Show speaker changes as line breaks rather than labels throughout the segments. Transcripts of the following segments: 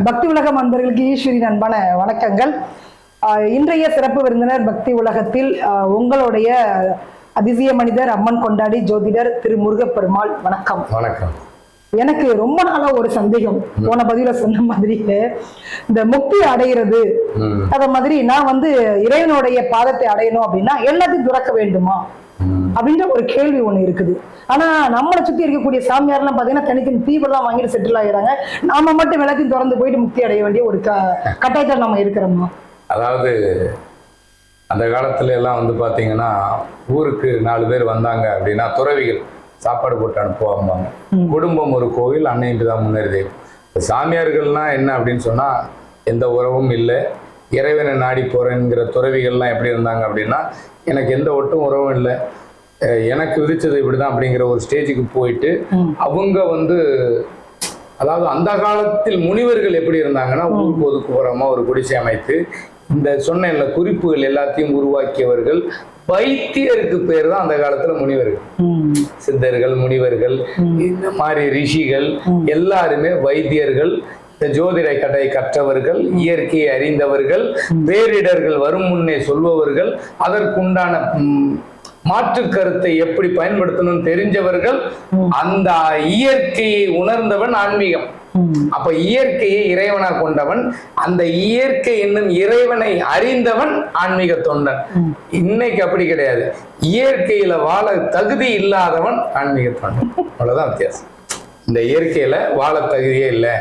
பக்தி உலகம் அன்பர்களுக்கு ஈஸ்வரின் அன்பான வணக்கங்கள். இன்றைய சிறப்பு விருந்தினர் பக்தி உலகத்தில் உங்களுடைய அதிசய மனிதர், அம்மன் கொண்டாடி ஜோதிடர் திரு முருகப்பெருமாள். வணக்கம்.
வணக்கம்.
எனக்கு ரொம்ப நாளா ஒரு சந்தேகம், போன பதிவுல சொன்ன மாதிரி இந்த முக்தி அடைகிறது அத மாதிரி நான் இறைவனுடைய பாதத்தை அடையணும் அப்படின்னா எல்லாத்தையும் துறக்க வேண்டுமா அப்படின்ற ஒரு கேள்வி ஒண்ணு இருக்குது. ஆனா நம்மளை சுத்தி இருக்கக்கூடிய சாமியார் எல்லாம் பாத்தீங்கன்னா தனித்தனி தீவெல்லாம் வாங்கிட்டு செட்டில் ஆகிறாங்க. நாம மட்டும் எல்லாத்தையும் திறந்து போயிட்டு முக்தி அடைய வேண்டிய ஒரு கட்டாயத்தில் நம்ம இருக்கிறோமா?
அதாவது அந்த காலத்துல எல்லாம் பாத்தீங்கன்னா ஊருக்கு 4 பேர் வந்தாங்க அப்படின்னா துறவிகள் சாப்பாடு போட்டு அனுப்புவாங்க. குடும்பம் ஒரு கோவில், அன்னைக்கு தான் முன்னேறி தெய்வம். சாமியார்கள்லாம் என்ன அப்படின்னு சொன்னா எந்த உறவும் இல்லை, இறைவனை நாடி போறேங்கிற துறவிகள்லாம் எப்படி இருந்தாங்க அப்படின்னா எனக்கு எந்த ஒட்டும் உறவும் இல்லை, எனக்கு விதிச்சது இப்படிதான் அப்படிங்கிற ஒரு ஸ்டேஜுக்கு போயிட்டு அவங்க அதாவது அந்த காலத்தில் முனிவர்கள் எப்படி இருந்தாங்கன்னா ஊருக்கு ஒதுக்குப்புறமா ஒரு குடிசை அமைத்து இந்த சொன்ன குறிப்புகள் எல்லாத்தையும் உருவாக்கியவர்கள். வைத்தியருக்கு பேர் தான் அந்த காலத்துல முனிவர்கள். சித்தர்கள், முனிவர்கள், இந்த மாதிரி ரிஷிகள் எல்லாருமே வைத்தியர்கள், இந்த ஜோதிட கதை கற்றவர்கள், இயற்கையை அறிந்தவர்கள், பேரிடர்கள் வரும் முன்னே சொல்பவர்கள், அதற்குண்டான மாற்று கருத்தை எப்படி பயன்படுத்தணும்னு தெரிஞ்சவர்கள். அந்த இயற்கையை உணர்ந்தவன் ஆன்மீகம். அப்ப இயற்கையை இறைவனா கொண்டவன், அந்த இயற்கை என்னும் இறைவனை அறிந்தவன் ஆன்மீக தொண்டன். இன்னைக்கு அப்படி கிடையாது. இயற்கையில வாழ தகுதி இல்லாதவன் ஆன்மீக தொண்டன். அவ்வளவுதான் வித்தியாசம். இந்த இயற்கையில வாழ தகுதியே இல்லை,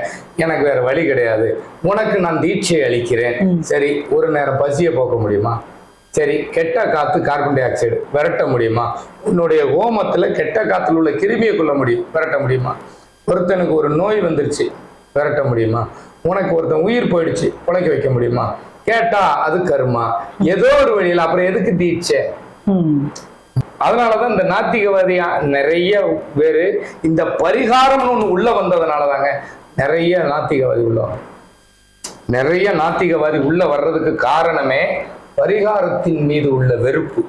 எனக்கு வேற வழி கிடையாது, உனக்கு நான் தீட்சை அளிக்கிறேன். சரி, ஒரு நேரம் பசியை போக்க முடியுமா? சரி, கெட்ட காத்து கார்பன் டை ஆக்சைடு விரட்ட முடியுமா? உன்னுடைய ஹோமத்துல கெட்ட காத்துல உள்ள கிருமியை கொள்ள முடியும், விரட்ட முடியுமா? ஒருத்தனுக்கு ஒரு நோய் வந்துருச்சு, விரட்ட முடியுமா? உனக்கு ஒருத்தன் உயிர் போயிடுச்சு, பிழைக்க வைக்க முடியுமா? கேட்டா அது கர்மா, ஏதோ ஒரு வழியில். அப்புறம் எதுக்கு தீட்சை? அதனாலதான் இந்த நாத்திகவாதியா நிறைய பேரு இந்த பரிகாரம்னு ஒண்ணு உள்ள வந்ததுனாலதாங்க நிறைய நாத்திகவாதி உள்ள வரும். நிறைய நாத்திகவாதி உள்ள வர்றதுக்கு காரணமே பரிகாரத்தின் மீது உள்ள வெறுப்பு.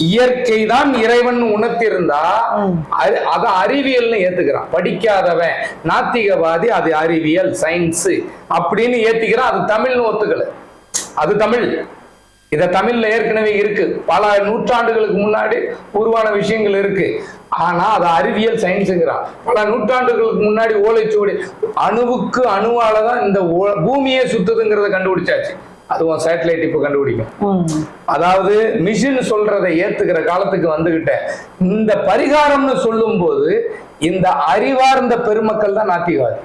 இயற்கை தான் இறைவன் உணர்த்திருந்தா அத அறிவியல்னு ஏத்துக்கிறான். படிக்காதவன் நாத்திகவாதி அது அறிவியல், சயின்ஸ் அப்படின்னு ஏத்துக்கிறான். அது தமிழ்னு ஒத்துக்கல. அது தமிழ். இத தமிழ்ல ஏற்கனவே இருக்கு, பல நூற்றாண்டுகளுக்கு முன்னாடி உருவான விஷயங்கள் இருக்கு. ஆனா அது அறிவியல், சயின்ஸுங்கிறான். பல நூற்றாண்டுகளுக்கு முன்னாடி ஓலைச்சுவடி அணுவுக்கு அணுவாலதான் இந்த பூமியே சுத்துதுங்கிறத கண்டுபிடிச்சாச்சு. அதுவும் சேட்டலைட் இப்ப கண்டுபிடிக்கும். அதாவது மிஷின் சொல்றதை ஏத்துக்கிற காலத்துக்கு வந்துகிட்ட இந்த பரிகாரம்னு சொல்லும் போது இந்த அறிவார்ந்த பெருமக்கள் தான் நாத்திகவாதி.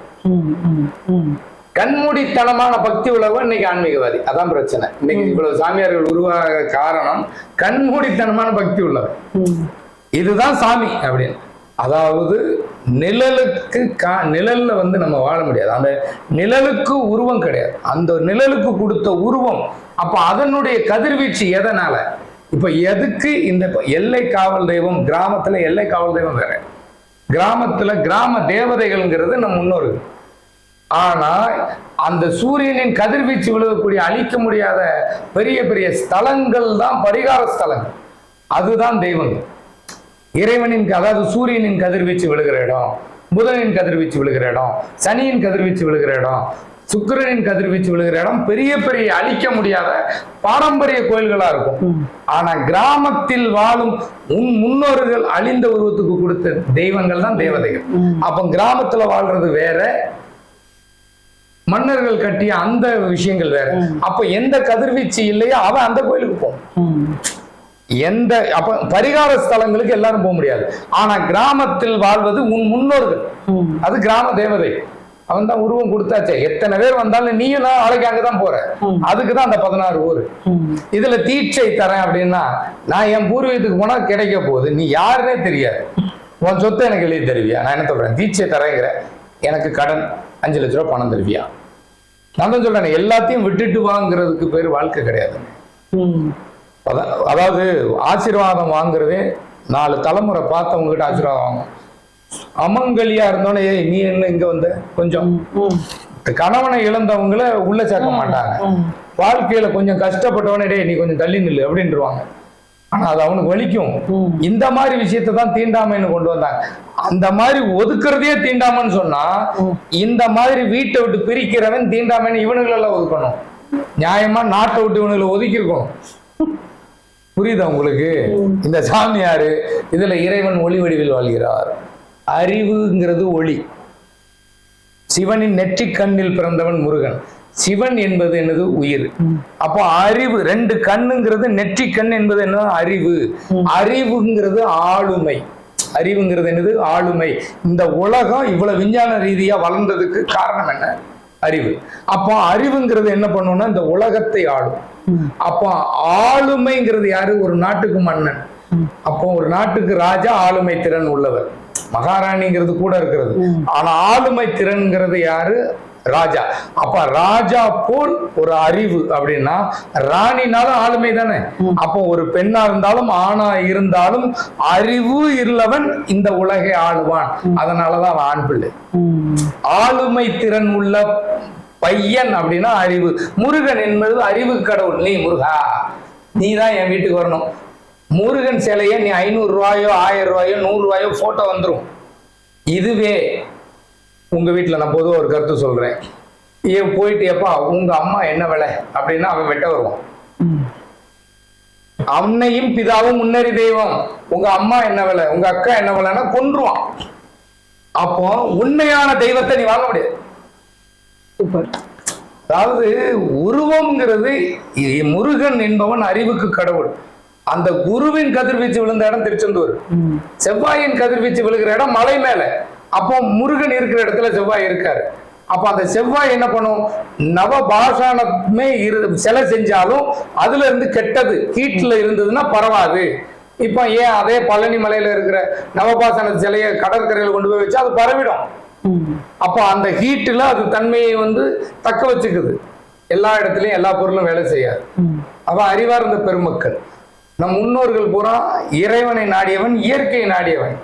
கண்மூடித்தனமான பக்தி உலகம் இன்னைக்கு ஆன்மீகவாதி. அதான் பிரச்சனை. இன்னைக்கு இவ்வளவு சாமியார்கள் உருவாக காரணம் கண்மூடித்தனமான பக்தி உலகம். இதுதான் சாமி அப்படின்னு. அதாவது நிழலுக்கு நிழல்ல நம்ம வாழ முடியாது. அந்த நிழலுக்கு உருவம் கிடையாது. அந்த நிழலுக்கு கொடுத்த உருவம். அப்ப அதனுடைய கதிர்வீச்சு எதனால? இப்ப எதுக்கு இந்த எல்லை காவல் தெய்வம்? கிராமத்துல எல்லை காவல் தெய்வம் வேற, கிராமத்துல கிராம தேவதைகள்ங்கிறது நம் முன்னோர்கள். ஆனா அந்த சூரியனின் கதிர்வீச்சு விழுகக்கூடிய அழிக்க முடியாத பெரிய பெரிய ஸ்தலங்கள் தான் பரிகார ஸ்தலங்கள். அதுதான் தெய்வங்கள். இறைவனின், அதாவது சூரியனின் கதிர்வீச்சு விழுகிற இடம், புதனின் கதிர்வீச்சு விழுகிற இடம், சனியின் கதிர்வீச்சு விழுகிற இடம், சுக்கிரனின் கதிர்வீச்சு விழுகிற இடம் பெரிய பெரிய அழிக்க முடியாத பாரம்பரிய கோயில்களா இருக்கும். ஆனா கிராமத்தில் வாழும் முன்னோர்கள் அழிந்த உருவத்துக்கு கொடுத்த தெய்வங்கள் தான் தேவதைகள். அப்ப கிராமத்துல வாழ்றது வேற, மன்னர்கள் கட்டிய அந்த விஷயங்கள் வேற. அப்ப எந்த கதிர்வீச்சு இல்லையோ அவன் அந்த கோயிலுக்கு போகும். எந்த அப்ப பரிகார ஸ்தலங்களுக்கு எல்லாரும் போக முடியாது. ஆனா கிராமத்தில் வாழ்வது உன் முன்னோர்கள், அது கிராம தேவதை. அவன் தான் உருவம் கொடுத்தாச்சே. எத்தனை பேர் வந்தாலும் நீயும் நான் நாளைக்கு அங்கதான் போற. அதுக்குதான் அந்த 16 ஊர். இதுல தீட்சை தரேன் அப்படின்னா நான் என் பூர்வீகத்துக்கு போனா கிடைக்க போகுது, நீ யாருன்னே தெரியாது, உன் சொத்தை எனக்கு எழுதி தருவியா? நான் என்ன சொல்றேன், தீட்சை தரேங்கிற, எனக்கு கடன் 5 லட்ச ரூபா பணம் தருவியா? நான் தான் சொல்றேன், எல்லாத்தையும் விட்டுட்டு வாங்குறதுக்கு பேரு வாழ்க்கை கிடையாது. அதாவது ஆசீர்வாதம் வாங்குறதே 4 தலைமுறை பார்த்தவங்க கிட்ட ஆசீர்வாதம் வாங்கும். அமங்கலியா இருந்தோன்னே நீ என்ன இங்க வந்த, கொஞ்சம் கணவனை இழந்தவங்கள உள்ள சேர்க்க மாட்டாங்க. வாழ்க்கையில கொஞ்சம் கஷ்டப்பட்டவனே டே நீ கொஞ்சம் தள்ளி நில்லு அப்படின்ட்டுருவாங்க. ஆனா அது அவனுக்கு வலிக்கும். இந்த மாதிரி விஷயத்தை தான் தீண்டாமைன்னு கொண்டு வந்தாங்க. அந்த மாதிரி ஒதுக்குறதே தீண்டாமைன்னு சொன்னா இந்த மாதிரி வீட்டை விட்டு பிரிக்கிறவன் தீண்டாமைன்னு இவனுங்களெல்லாம் ஒதுக்கணும். நியாயமா நாட்டை விட்டு இவனுங்களை ஒதுக்கி இருக்கணும். புரியுதா உங்களுக்கு? இந்த சாமியாரு இதுல இறைவன் ஒளி வடிவில் வாழ்கிறார். அறிவுங்கிறது ஒளி. சிவனின் நெற்றி கண்ணில் பிறந்தவன் முருகன். சிவன் என்பது என்னது? உயிர். அப்போ அறிவு, ரெண்டு கண்ணுங்கிறது நெற்றி கண் என்பது என்ன? அறிவு. அறிவுங்கிறது ஆளுமை. அறிவுங்கிறது என்னது? ஆளுமை. இந்த உலகம் இவ்வளவு விஞ்ஞான ரீதியா வளர்ந்ததுக்கு காரணம் என்ன? அறிவு. அப்போ அறிவுங்கிறது என்ன பண்ணும்னா இந்த உலகத்தை ஆளும். அப்போ ஆளுமைங்கிறது யாரு? ஒரு நாட்டுக்கு மன்னன். அப்போ ஒரு நாட்டுக்கு ராஜா ஆளுமை திறன் உள்ளவர். மகாராணிங்கிறது கூட இருக்கிறது. ஆனா ஆளுமை திறன்கிறது யாரு? ராஜா. அப்ப ராஜா போல் ஒரு அறிவு அப்படின்னா ராணினாலும் ஆளுமை தானே. அப்போ ஒரு பெண்ணா இருந்தாலும் ஆணா இருந்தாலும் அறிவு இல்லவன் இந்த உலகை ஆளுவான். அதனாலதான் அவன் ஆண் பிள்ளை. ஆளுமை திறன் உள்ள பையன் அப்படின்னா அறிவு. முருகன் என்பது அறிவு கடவுள். நீ முருகா, நீ தான் என் வீட்டுக்கு வரணும். முருகன் சிலைய நீ 500 ரூபாயோ 1000 ரூபாயோ 100 ரூபாயோ போட்டோ வந்துடும். இதுவே உங்க வீட்டுல நான் பொதுவாக ஒரு கருத்து சொல்றேன். ஏன் போயிட்டு எப்பா உங்க அம்மா என்ன விலை அப்படின்னா அவன் வெட்ட வருவான். அன்னையும் பிதாவும் முன்னறி தெய்வம். உங்க அம்மா என்ன விலை, உங்க அக்கா என்ன விலைன்னா கொன்றுவான். அப்போ உண்மையான தெய்வத்தை நீ வாங்க முடியாது. அதாவது உருவம்ங்கிறது முருகன் என்பவன் அறிவுக்கு கடவுள். அந்த குருவின் கதிர்வீச்சு விழுந்த இடம் திருச்செந்தூர். செவ்வாயின் கதிர்வீச்சு விழுகிற இடம் மலை மேல. அப்போ முருகன் இருக்கிற இடத்துல செவ்வாய் இருக்காரு. அப்ப அந்த செவ்வாய் என்ன பண்ணும்? நவபாஷானமே சிலை செஞ்சாலும் அதுல இருந்து கெட்டது ஹீட்ல இருந்ததுன்னா பரவாது. இப்ப ஏன் அதே பழனி மலையில இருக்கிற நவபாஷான சிலையை கடற்கரையில் கொண்டு போய் வச்சா அது பரவிடும். அப்போ அந்த ஹீட்டுல அது தன்மையை தக்க வச்சுக்குது. எல்லா இடத்துலயும் எல்லா பொருளும் வேலை செய்யாது. அவ அறிவார்ந்த பெருமக்கள். நம் முன்னோர்கள் பூரா இறைவனை நாடியவன், இயற்கையை நாடியவன்.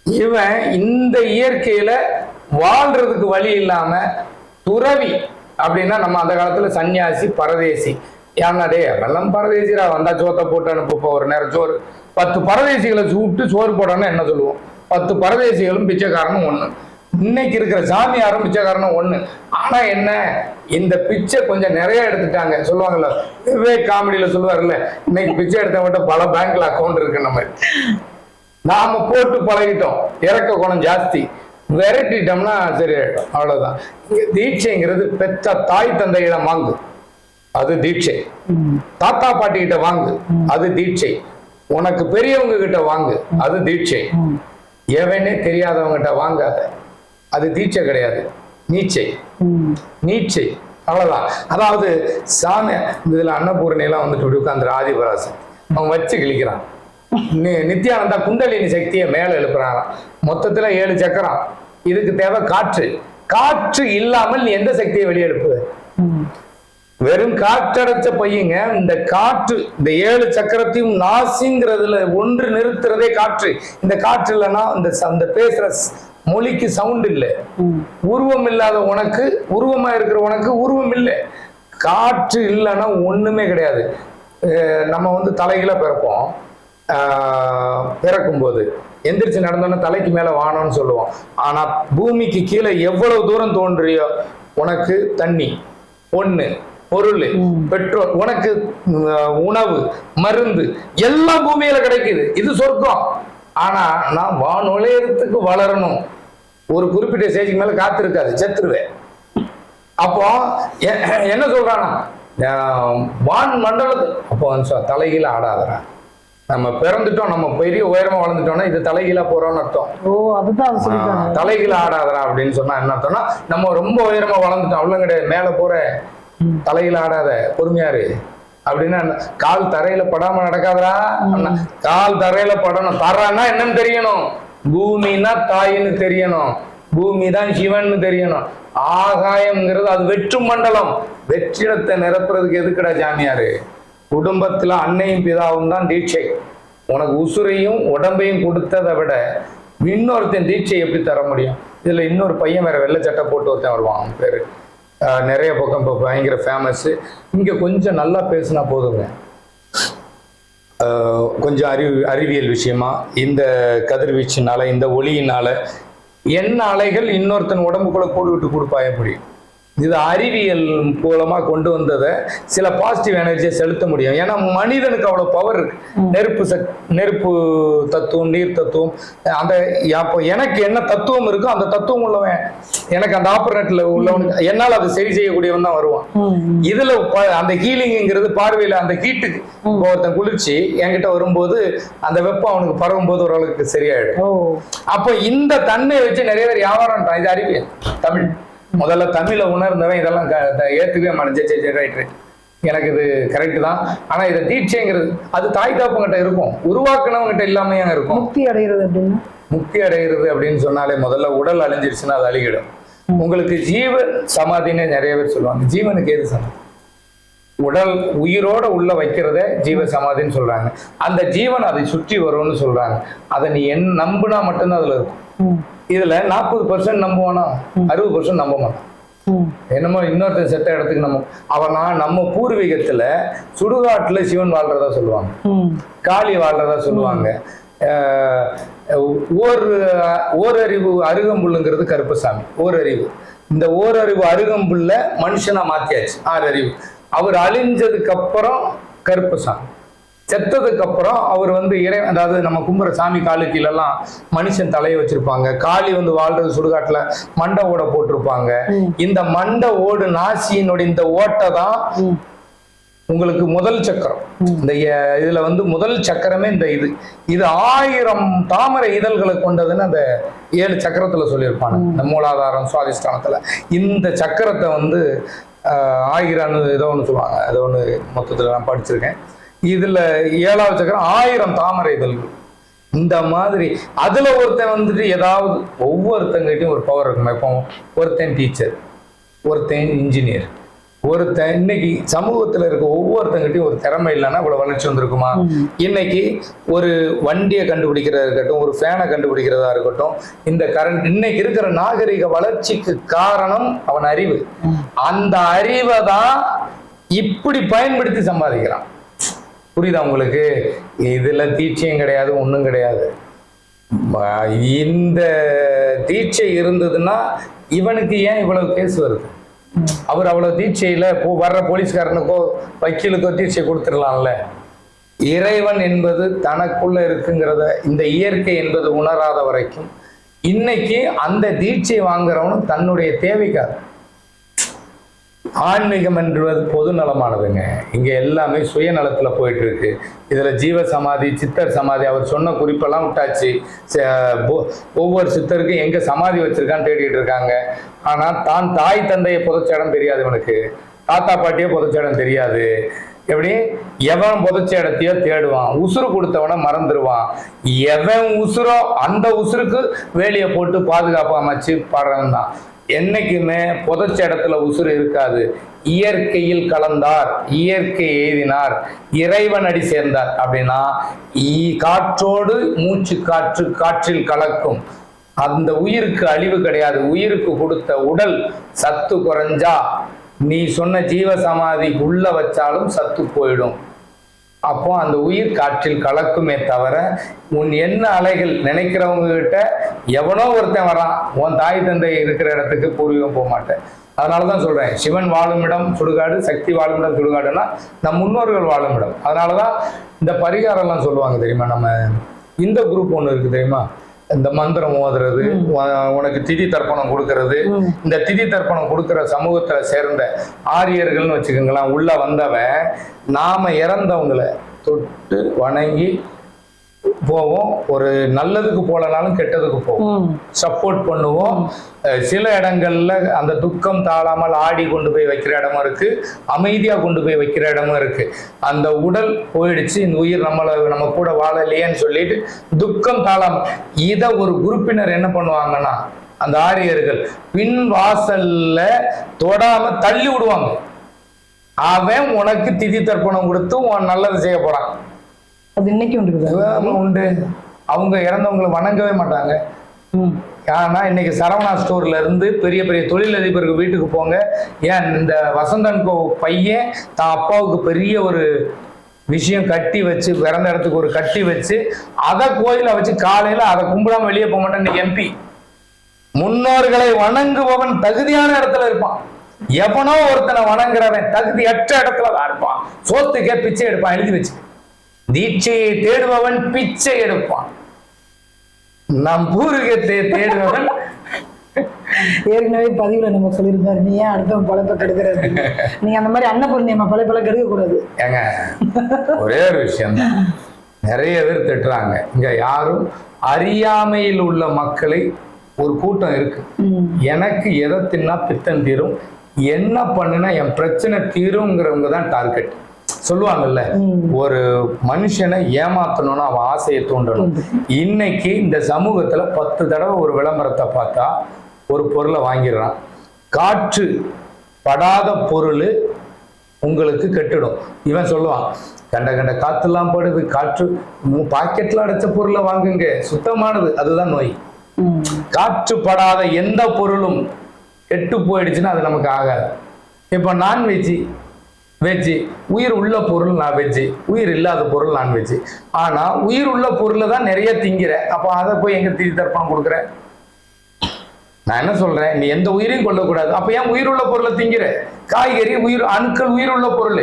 இவன் இந்த இயற்கையில வாழ்றதுக்கு வழி இல்லாம துறவி அப்படின்னா நம்ம அந்த காலத்துல சன்னியாசி, பரதேசி. ஏன்னாடே வெள்ளம் பரதேசிரா வந்தா சோத்தை போட்டு அனுப்ப ஒரு நேரம் சோறு. 10 பரதேசிகளை கூப்பிட்டு சோறு போடணும்னு என்ன சொல்லுவோம்? 10 பரதேசிகளும் பிச்சைக்காரனும் ஒண்ணு. இன்னைக்கு இருக்கிற சாமியாரும் பிச்சைக்காரனும் ஒண்ணு. ஆனா என்ன, இந்த பிச்சை கொஞ்சம் நிறைய எடுத்துட்டாங்க. சொல்லுவாங்கல்ல, விவேக் காமெடியில சொல்லுவார்ல, இன்னைக்கு பிச்சை எடுத்தவங்கிட்ட பல பேங்க்ல அக்கௌண்ட் இருக்கு. நம்ம நாம போட்டு பழகிட்டோம். இறக்க குணம் ஜாஸ்தி. விரட்டிட்டோம்னா சரியாயிடும். அவ்வளவுதான். தீட்சைங்கிறது பெற்ற தாய் தந்தையிடம் வாங்கு, அது தீட்சை. தாத்தா பாட்டி கிட்ட வாங்கு, அது தீட்சை. உனக்கு பெரியவங்க கிட்ட வாங்கு, அது தீட்சை. எவனே தெரியாதவங்க கிட்ட வாங்காத, அது தீட்சை கிடையாது, நீச்சை. நீச்சை அவ்வளவுதான். அதாவது சாமி இதுல அன்னபூர்ணி எல்லாம் இப்படி உட்கார்ந்து ஆதிபராசன் அவன் வச்சு கிழிக்கிறான். நித்யானந்தா குண்டலினி சக்தியை மேல எழுப்புறாராம். மொத்தத்துல 7 சக்கரம். இதுக்கு தேவை காற்று. காற்று இல்லாமல் நீ எந்த சக்தியை வெளியெடுப்பு? வெறும் காற்றடைச்ச பையங்க. இந்த காற்று, இந்த 7 சக்கரத்தையும் நாசிங்கிறதுல ஒன்று நிறுத்துறதே காற்று. இந்த காற்று இல்லைன்னா அந்த பேசுற மொழிக்கு சவுண்ட் இல்லை. உருவம் இல்லாத உனக்கு, உருவமா இருக்கிற உனக்கு உருவம் இல்லை. காற்று இல்லைன்னா ஒண்ணுமே கிடையாது. நம்ம தலைகீழ பிறப்போம். பிறக்கும்போது எந்திரிச்சு நடந்தோன்னா தலைக்கு மேல வானம்னு சொல்லுவோம். ஆனா பூமிக்கு கீழே எவ்வளவு தூரம் தோன்றியோ உனக்கு தண்ணி, பொண்ணு, பொருள், பெட்ரோல், உனக்கு உணவு, மருந்து எல்லாம் பூமியில கிடைக்குது. இது சொர்க்கம். ஆனா நான் வானொலியத்துக்கு வளரணும். ஒரு குறிப்பிட்ட ஸ்டேஜுக்கு மேல காத்து இருக்காது, செத்துருவேன். அப்போ என்ன சொல்றானா, வான் மண்டலத்து அப்போ தலைகீழ ஆடாதரா. நம்ம பிறந்துட்டோம், நம்ம பெரிய உயரமா வளர்ந்துட்டோம்னா இது தலைகீழா போறோம்னு அர்த்தம். தலைகீழ ஆடாதரா அப்படின்னு சொன்னா என்ன அர்த்தம்னா, நம்ம ரொம்ப உயரமா வளர்ந்துட்டோம் அவ்வளவு கிடையாது. மேல போற தலைகீழ ஆடாத, பொறுமையாரு அப்படின்னா கால் தரையில படாம நடக்காதரா. கால் தரையில படணும். தரன்னா என்னன்னு தெரியணும். பூமின்னா தாயின்னு தெரியணும். பூமி தான் சிவன் தெரியணும். ஆகாயம்ங்கிறது அது வெற்று மண்டலம். வெற்றிடத்தை நிரப்புறதுக்கு எதுக்குடா சாமியாரு? குடும்பத்துல அன்னையும் பிதாவும் தான் தீட்சை. உனக்கு உசுரையும் உடம்பையும் கொடுத்ததை விட இன்னொருத்தன் தீட்சை எப்படி தர முடியும்? இதுல இன்னொரு பையன் வேற வெள்ளை சட்டை போட்டு ஒருத்தன் வருவான். அவன் பேரு நிறைய பக்கம் இப்போ பயங்கர ஃபேமஸ். இங்க கொஞ்சம் நல்லா பேசினா போதுங்க. கொஞ்சம் அறிவியல் விஷயமா இந்த கதிர்வீச்சினால இந்த ஒளியினால என்ன அலைகள் இன்னொருத்தன் உடம்புக்குள்ள போட்டுவிட்டு கொடுப்பா எப்படி? இது அறிவியல் மூலமா கொண்டு வந்ததை சில பாசிட்டிவ் எனர்ஜியை செலுத்த முடியும். ஏன்னா மனிதனுக்கு அவ்வளவு பவர் இருக்கு. நெருப்பு தத்துவம், நீர் தத்துவம், அந்த அப்போ எனக்கு என்ன தத்துவம் இருக்கோ அந்த தத்துவம் உள்ளவன், எனக்கு அந்த ஆப்பரேட்ல உள்ளவனுக்கு என்னால் அதை சரி செய்யக்கூடியவன் தான் வருவான். இதுல அந்த ஹீலிங்கிறது பார்வையில அந்த ஹீட்டுக்கு ஒருத்தன் குளிர்ச்சி என்கிட்ட வரும்போது அந்த வெப்பம் அவனுக்கு பரவும் போது ஓரளவுக்கு சரியாயிடும். அப்போ இந்த தன்மையை வச்சு நிறைய பேர் வியாபாரம். இது அறிவியல் தமிழ். முதல்ல தமிழை உணர்ந்தவன் இதெல்லாம் ஏற்றுக்கவே மாட்டேன். ரைட், எனக்கு இது கரெக்ட் தான். ஆனா இதை தீட்சைங்கிறது அது தாய் தாப்பங்கிட்ட இருக்கும், உருவாக்குனவங்கிட்ட இல்லாம இருக்கும்.
முக்தி அடைகிறது அப்படின்னா,
முக்தி அடைகிறது அப்படின்னு சொன்னாலே முதல்ல உடல் அழிஞ்சிருச்சுன்னா அது அழிகிடும். உங்களுக்கு ஜீவன் சமாதின்னு நிறைய பேர் சொல்லுவாங்க. ஜீவனுக்கு ஏது சமாதி? உடல் உயிரோட உள்ள வைக்கிறத ஜீவ சமாதின்னு சொல்றாங்க. அந்த ஜீவன் அதை சுற்றி வரும்னு சொல்றாங்க. அதை நீ நம்புனா மட்டும்தான் அதுல இருக்கும். இதுல 40% நம்புவானா, 60% நம்ப மாட்டான். என்னமோ இன்னொருத்தர் செத்த இடத்துக்கு நம்ம பூர்வீகத்துல சுடுகாட்டுல சிவன் வாழ்றதா சொல்லுவாங்க, காளி வாழ்றதா சொல்லுவாங்க. ஓரறிவு அருகம்புல்லுங்கிறது கருப்பசாமி ஓரறிவு. இந்த ஓரறிவு அருகம்புல்ல மனுஷனா மாத்தியாச்சு 6 அறிவு. அவர் அழிஞ்சதுக்கு அப்புறம் கருப்பசாமி, செத்ததுக்கு அப்புறம் அவர் இறை, அதாவது நம்ம கும்புற சாமி காலு கீழெல்லாம் மனுஷன் தலையை வச்சிருப்பாங்க. காளி வாழ்றது சுடுகாட்டுல மண்டை ஓட போட்டிருப்பாங்க. இந்த மண்டை ஓடு நாசியினுடைய இந்த ஓட்டை தான் உங்களுக்கு முதல் சக்கரம். இந்த இதுல முதல் சக்கரமே இந்த இது 1000 தாமரை இதழ்களை கொண்டதுன்னு அந்த 7 சக்கரத்துல சொல்லியிருப்பாங்க. இந்த மூலாதாரம் சுவாதிஷ்டானத்துல இந்த சக்கரத்தை 1000 ஏதோ ஒன்று சொல்லுவாங்க. ஏதோ ஒன்று மொத்தத்துல நான் படிச்சிருக்கேன். இதுல 7வது சக்கரம் 1000 தாமரை இதழ்கள். இந்த மாதிரி அதுல ஒருத்தன் ஏதாவது ஒவ்வொருத்தங்கிட்டையும் ஒரு பவர் இருக்கும். இப்போ ஒருத்தன் டீச்சர், ஒருத்தன் இன்ஜினியர், ஒருத்தன் இன்னைக்கு சமூகத்துல இருக்க ஒவ்வொருத்தங்கிட்டையும் ஒரு திறமை இல்லைன்னா இவ்வளவு வளர்ச்சி வந்திருக்குமா? இன்னைக்கு ஒரு வண்டியை கண்டுபிடிக்கிறதா இருக்கட்டும், ஒரு ஃபேனை கண்டுபிடிக்கிறதா இருக்கட்டும், இந்த கரண்ட் இன்னைக்கு இருக்கிற நாகரிக வளர்ச்சிக்கு காரணம் அவன் அறிவு. அந்த அறிவை தான் இப்படி பயன்படுத்தி சம்பாதிக்கிறான். புரியுதா உங்களுக்கு? இதுல தீட்சையும் கிடையாது, ஒண்ணும் கிடையாது. இந்த தீட்சை இருந்ததுன்னா இவனுக்கு ஏன் இவ்வளவு கேஸ் வருது? அவர் அவ்வளவு தீட்சையில வர்ற போலீஸ்காரனுக்கோ வக்கீலுக்கோ தீட்சை கொடுத்துடலாம்ல. இறைவன் என்பது தனக்குள்ள இருக்குங்கிறத இந்த இயற்கை என்பது உணராத வரைக்கும் இன்னைக்கு அந்த தீட்சை வாங்குறவனும் தன்னுடைய தேவைக்காக. ஆன்மீகம் என்பது பொது நலமானதுங்க. இங்க எல்லாமே சுயநலத்துல போயிட்டு இருக்கு. இதுல ஜீவ சமாதி, சித்தர் சமாதி, அவர் சொன்ன குறிப்பெல்லாம் விட்டாச்சு. ஒவ்வொரு சித்தருக்கும் எங்க சமாதி வச்சிருக்கான்னு தேடிட்டு இருக்காங்க. ஆனா தான் தாய் தந்தையை புதைச்ச இடம் தெரியாது இவனுக்கு, தாத்தா பாட்டியே புதைச்ச இடம் தெரியாது. எப்படி எவன் புதைச்ச இடத்தையோ தேடுவான், உசுறு கொடுத்தவன மறந்துடுவான். எவன் உசுரோ அந்த உசுருக்கு வேலியை போட்டு பாதுகாப்பு அமைச்சு பாடுறவன் தான். என்னைக்குமே புதைச்ச இடத்துல உசுறு இருக்காது. இயற்கையில் கலந்தார், இயற்கை எய்தினார், இறைவன் அடி சேர்ந்தார் அப்படின்னா காற்றோடு மூச்சு காற்று காற்றில் கலக்கும். அந்த உயிருக்கு அழிவு கிடையாது. உயிருக்கு கொடுத்த உடல் சத்து குறைஞ்சா நீ சொன்ன ஜீவ சமாதி உள்ள வச்சாலும் சத்து போயிடும். அப்போ அந்த உயிர் காற்றில் கலக்குமே தவிர உன் என்ன அலைகள் நினைக்கிறவங்க கிட்ட எவனோ ஒருத்தன் வரான், உன் தாய் தந்தை இருக்கிற இடத்துக்கு பூர்வீகம் போக மாட்டேன். அதனாலதான் சொல்றேன், சிவன் வாழும் இடம் சுடுகாடு, சக்தி வாழும் இடம் சுடுகாடுன்னா நம் முன்னோர்கள் வாழும் இடம். அதனாலதான் இந்த பரிகாரம் எல்லாம் சொல்லுவாங்க தெரியுமா? நம்ம இந்த குரூப் ஒண்ணு இருக்கு தெரியுமா? இந்த மந்திரம் ஓதுறது, உனக்கு திதி தர்ப்பணம் கொடுக்கறது. இந்த திதி தர்ப்பணம் கொடுக்கிற சமூகத்துல சேர்ந்த ஆரியர்கள்னு வச்சுக்கோங்களேன். உள்ள வந்தவன் நாம இறந்தவங்களை தொட்டு வணங்கி போவோம். ஒரு நல்லதுக்கு போலனாலும் கெட்டதுக்கு போவோம், சப்போர்ட் பண்ணுவோம். சில இடங்கள்ல அந்த துக்கம் தாழாமல் ஆடி கொண்டு போய் வைக்கிற இடமும் இருக்கு, அமைதியா கொண்டு போய் வைக்கிற இடமும் இருக்கு. அந்த உடல் போயிடுச்சு, இந்த உயிர் நம்ம கூட வாழலையேன்னு சொல்லிட்டு துக்கம் தாழாம இத ஒரு குரூப்பினர் என்ன பண்ணுவாங்கன்னா, அந்த ஆரியர்கள் பின் வாசல்ல தொடாம தள்ளி விடுவாங்க. அவன் உனக்கு திதி தர்ப்பணம் கொடுத்து உன் நல்லது செய்ய போறான்.
அது இன்னைக்கு
உண்டு. அவங்க இறந்தவங்களை வணங்கவே மாட்டாங்க. ஆனா இன்னைக்கு சரவணா ஸ்டோர்ல இருந்து பெரிய பெரிய தொழிலதிபருக்கு வீட்டுக்கு போங்க. ஏன் இந்த வசந்தன் கோ பையன் தான் அப்பாவுக்கு பெரிய ஒரு விஷயம் கட்டி வச்சு பிறந்த இடத்துக்கு ஒரு கட்டி வச்சு அதை கோயில வச்சு காலையில அதை கும்பிடாம வெளியே போக மாட்டேன். இன்னைக்கு எம்பி முன்னோர்களை வணங்குபவன் தகுதியான இடத்துல இருப்பான். எவனோ ஒருத்தனை வணங்குறவன் தகுதியற்ற இடத்துல தான் இருப்பான். சோத்துக்கே பிச்சை எடுப்பான். எழுதி வச்சு தீட்சையை தேடுபவன் பிச்சை எடுப்பான். நம் பூர்வீகத்தை தேடுபவன்
ஏற்கனவே பதிவுல நம்ம சொல்லியிருந்தாரு, நீ ஏன் அடுத்தவன் பழப்ப கெடுக்கிறது, நீங்க அந்த மாதிரி அன்னபூர்ணி நம்ம பழப்பெல்லாம் கெடுக்க கூடாது.
ஏங்க ஒரே ஒரு விஷயம் தான், நிறைய பேர் திட்டுறாங்க. இங்க யாரும் அறியாமையில் உள்ள மக்களை ஒரு கூட்டம் இருக்கு. எனக்கு எதை தின்னா பித்தம் தீரும், என்ன பண்ணுனா என் பிரச்சனை தீருங்கிறவங்க தான் டார்கெட். சொல்லுவாங்கல்ல, ஒரு மனுஷனை ஏமாத்தணும்னு அவன் ஆசையை தூண்டணும். இன்னைக்கு இந்த சமூகத்துல 10 தடவை ஒரு விளம்பரத்தை பார்த்தா ஒரு பொருளை வாங்கிடுறான். காற்று படாத பொருள் உங்களுக்கு கெட்டுடும். இவன் சொல்லுவான், கண்ட கண்ட காத்துலாம் படுது, காற்று பாக்கெட்ல அடைச்ச பொருளை வாங்குங்க, சுத்தமானது, அதுதான் நோய். காற்று படாத எந்த பொருளும் கெட்டு போயிடுச்சுன்னா அது நமக்கு ஆகாது. இப்ப நான்வெஜ்ஜி வெஜ்ஜு, உயிர் உள்ள பொருள் நான் வெஜ்ஜு, உயிர் இல்லாத பொருள் நான்வெஜ்ஜு. ஆனா உயிர் உள்ள பொருளை தான் நிறைய திங்கிற, அப்ப அதை போய் எங்க தீ தர்ப்பணம் கொடுக்குற? நான் என்ன சொல்றேன், நீ எந்த உயிரையும் கொல்லக்கூடாது, அப்ப ஏன் உயிர் உள்ள பொருளை திங்கிற? காய்கறி உயிர், அணுக்கள் உயிர் உள்ள பொருள்,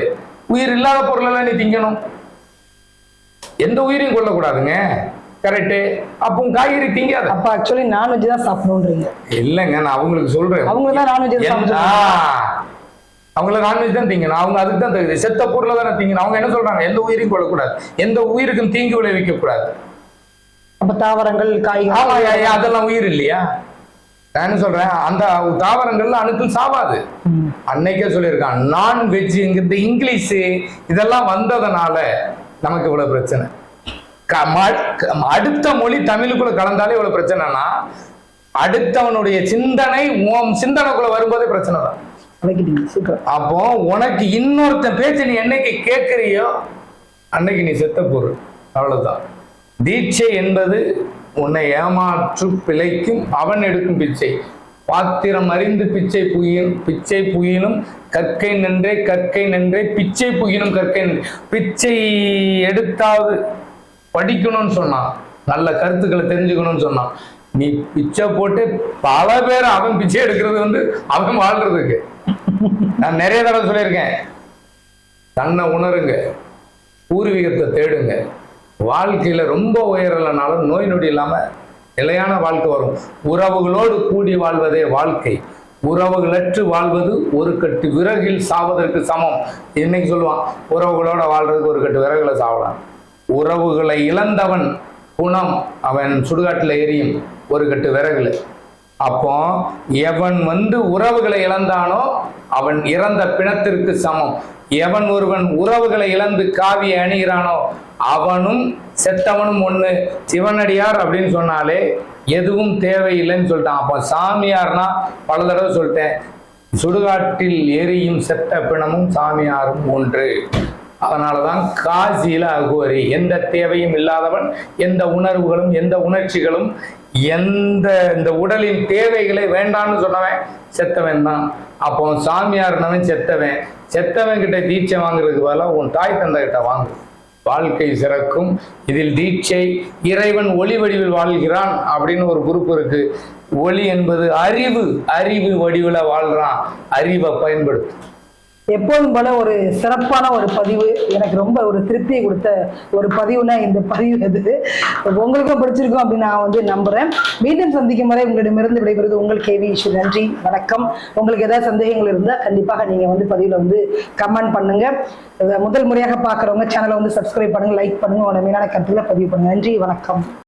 உயிர் இல்லாத பொருள் எல்லாம் நீ திங்கணும். எந்த உயிரையும் கொல்லக்கூடாதுங்க, கரெக்டு. அப்போ காய்கறி திங்காது.
அப்ப ஆக்சுவலி நான்வெஜ் தான் சாப்பிடணும்ன்றீங்க?
இல்லைங்க, நான் அவங்களுக்கு சொல்றேன்,
அவங்க தான் நான்வெஜ் சாப்பிடுறாங்க,
அவங்கள நான்வெஜ் தான் திங்கணும், அவங்க அதுக்கு தான் தகுதி. செத்த பொருளை தானே திங்கணும். அவங்க என்ன சொல்றாங்க, எந்த உயிரையும் கொள்ளக்கூடாது, எந்த உயிருக்கும் தீங்கு விளைவிக்க கூடாது.
அப்ப தாவரங்கள் காய்கறி
அதெல்லாம் உயிர் இல்லையா? நான் என்ன சொல்றேன், அந்த தாவரங்கள்ல அணுக்கள் சாவாது. அன்னைக்கே சொல்லியிருக்கான், நான் வெஜ்ங்கிறது இங்கிலீஷ் இதெல்லாம் வந்ததுனால நமக்கு இவ்வளவு பிரச்சனை. அடுத்த மொழி தமிழுக்குள்ள கலந்தாலே இவ்வளவு பிரச்சனைனா, அடுத்தவனுடைய சிந்தனை சிந்தனைக்குள்ள வரும்போதே பிரச்சனை தான். அப்போ உனக்கு இன்னொருத்தன் பேச்சு நீ என்னைக்கு கேட்கிறியோ அன்னைக்கு நீ செத்த பொருள், அவ்வளவுதான். தீட்சை என்பது உன்னை ஏமாற்று பிழைக்கும் அவன் எடுக்கும் பிச்சை. பாத்திரம் அறிந்து பிச்சை புகினும் கற்கை நின்றே, கற்கை நின்றே பிச்சை புகினும் கற்கை நின்றே. பிச்சை எடுத்தாவது படிக்கணும்னு சொன்னான், நல்ல கருத்துக்களை தெரிஞ்சுக்கணும்னு சொன்னான். நீ பிச்சை போட்டு பல பேர் அவன் பிச்சை எடுக்கிறது அவன் வாழ்றதுக்கு. நான் நிறைய தடவை சொல்லியிருக்கேன், தன்னை உணருங்க, பூர்வீகத்தை தேடுங்க. வாழ்க்கையில ரொம்ப உயரலைனாலும் நோய் நொடி இல்லாம நிலையான வாழ்க்கை வரும். உறவுகளோடு கூடி வாழ்வதே வாழ்க்கை, உறவுகளற்று வாழ்வது ஒரு கட்டு விறகில் சாவதற்கு சமம். இன்னைக்கு சொல்லுவான், உறவுகளோட வாழ்றதுக்கு ஒரு கட்டு விறகுல சாவலாம். உறவுகளை இழந்தவன் குணம் அவன் சுடுகாட்டுல எரியும் ஒரு கட்டு விறகுல. அப்போ எவன் உறவுகளை இழந்தானோ அவன் இறந்த பிணத்திற்கு சமம். எவன் ஒருவன் உறவுகளை இழந்து காவியை அணிகிறானோ அவனும் செத்தவனும் ஒண்ணு. சிவனடியார் அப்படின்னு சொன்னாலே எதுவும் தேவையில்லைன்னு சொல்லிட்டான். அப்ப சாமியார்னா பல தடவை சொல்லிட்டேன், சுடுகாட்டில் எரியும் செத்த பிணமும் சாமியாரும் ஒன்று. அதனாலதான் காசியில அகோரி, எந்த தேவையும் இல்லாதவன், எந்த உணர்வுகளும் எந்த உணர்ச்சிகளும் இந்த உடலின் தேவைகளை வேண்டான்னு சொன்னவன் செத்தவன் தான். அப்போ சாமியார்னவன் செத்தவன். செத்தவன் கிட்ட தீட்சை வாங்குறதுக்கு பதிலாக உன் தாய் தந்தை கிட்ட வாங்கு, வாழ்க்கை சிறக்கும். இதில் தீட்சை, இறைவன் ஒளி வடிவில் வாழ்கிறான் அப்படின்னு ஒரு குரூப் இருக்கு. ஒளி என்பது அறிவு வடிவில் வாழ்றான், அறிவை பயன்படுத்தும்.
எப்போதும் போல ஒரு சிறப்பான ஒரு பதிவு, எனக்கு ரொம்ப ஒரு திருப்தியை கொடுத்த ஒரு பதிவுனா இந்த பதிவு எது. உங்களுக்கும் பிடிச்சிருக்கும் அப்படின்னு நான் நம்புறேன். மீண்டும் சந்திக்கும் வரை உங்களிடமிருந்து விடைபெறுவது உங்கள் கேவி இஷ்யூ. நன்றி, வணக்கம். உங்களுக்கு ஏதாவது சந்தேகங்கள் இருந்தால் கண்டிப்பாக நீங்க பதிவுல கமெண்ட் பண்ணுங்க. முதல் முறையாக பார்க்குறவங்க சேனலை சப்ஸ்கிரைப் பண்ணுங்க, லைக் பண்ணுங்க, உங்களோட மீனான கருத்துக்களை பதிவு பண்ணுங்க. நன்றி, வணக்கம்.